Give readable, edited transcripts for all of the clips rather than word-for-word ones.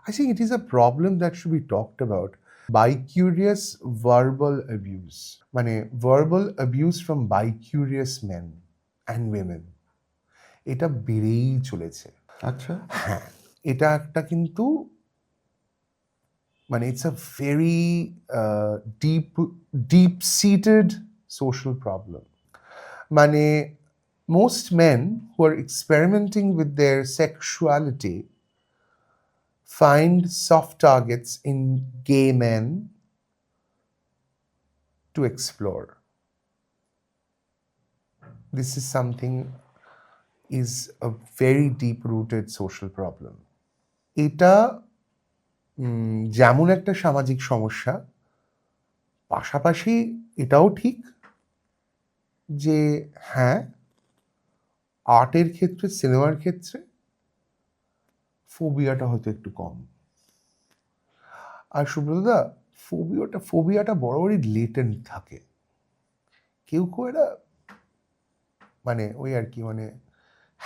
I think it is a problem that should be talked about. Bicurious verbal abuse, মানে verbal abuse from bicurious men and women, এটা বেড়েই চলেছে। আচ্ছা, হ্যাঁ, এটা একটা কিন্তু মানে it's a very deep seated social problem. মানে most men who are experimenting with their sexuality find soft targets in gay men to explore. This is something is a very deep-rooted social problem. এটা যেমন একটা সামাজিক সমস্যা, পাশাপাশি এটাও ঠিক যে হ্যাঁ, আর্টের ক্ষেত্রে, সিনেমার ক্ষেত্রে ফোবিয়াটা হয়তো একটু কম। আর সুব্রতদা, ফোবিয়াটা বরাবরই লেটেন্ট থাকে। কেউ এরা মানে ওই আর কি, মানে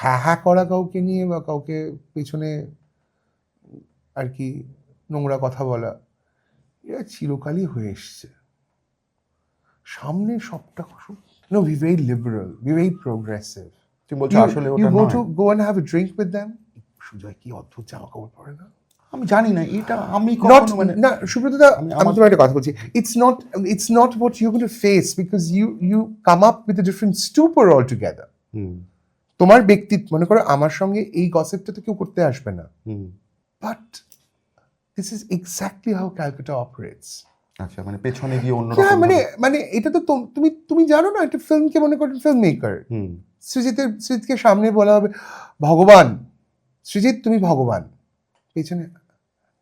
হ্যাঁ করা কাউকে নিয়ে বা কাউকে পেছনে আর কি নোংরা কথা বলা, এরা চিরকালই হয়ে এসছে। সামনে সবটা no, be very liberal, be very progressive. তুমি বলছো আসলে You ওটা নয়। go and have a drink with them. Sujoy কি অদ্ভুত জামা কাপড় পরে না? আমি জানি না এটা আমি Not কখনো মানে না সুব্রতদা, আমি আমি তোমার একটা কথা বলছি, it's not what you're going to face because you come up with a different stupor altogether. তোমার ব্যক্তিত্ব, মনে করো আমার সঙ্গে এই গসিপটা তো কেউ করতে আসবে না, but this is exactly how Calcutta operates. আচ্ছা, মানে পেছনে গিয়ে অন্য হ্যাঁ, মানে এটা তো তুমি জানো না, একটা ফিল্মকে মনে করো ফিল্ম মেকার, সৃজিতকে সামনে বলা হবে ভগবান, সৃজিত তুমি ভগবান, পেছনে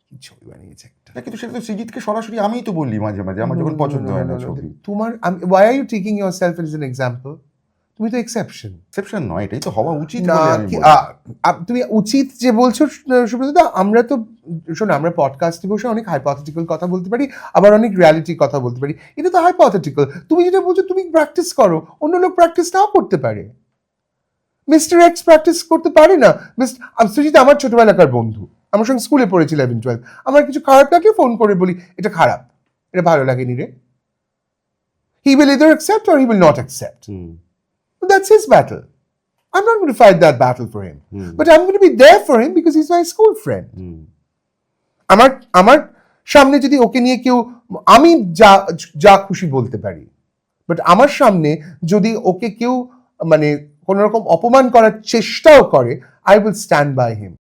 কি ছবি বানিয়েছে একটা। কিন্তু সেটা তো সৃজিতকে সরাসরি আমিই তো বললি মাঝে মাঝে, আমার যখন পছন্দ হয় না ছবি। তোমার why are you taking yourself as an example? তুমি তো এক্সেপশন। এক্সেপশন নয়, এটাই তো হওয়া উচিত না, বলে আমি বলি। তুমি উচিত যে বলছো সুব্রতদা, আমরা তো শোনো, আমরা পডকাস্টে বসে অনেক হাইপোথেটিক্যাল কথা বলতে পারি, আবার অনেক রিয়ালিটি কথা বলতে পারি। এটা তো হাইপোথেটিক্যাল। তুমি যেটা বলছো তুমি প্র্যাকটিস করো, অন্য লোক প্র্যাকটিস নাও করতে পারে। মিস্টার এক্স প্র্যাকটিস করতে পারে না। সুজিত আমার ছোটবেলাকার বন্ধু, আমার সঙ্গে স্কুলে পড়েছিল 11-12। আমার কিছু খারাপ লাগলে ফোন করে বলি এটা খারাপ, এটা ভালো লাগেনি রে। He will either accept or he will not accept. That's his battle. I'm not going to fight that battle for him. But I'm going to be there for him because he's my school friend. আমার সামনে যদি ওকে নিয়ে কেউ, আমি যা খুশি বলতে পারি, বাট আমার সামনে যদি ওকে কেউ মানে কোন রকম অপমান করার চেষ্টাও করে, I will stand by him.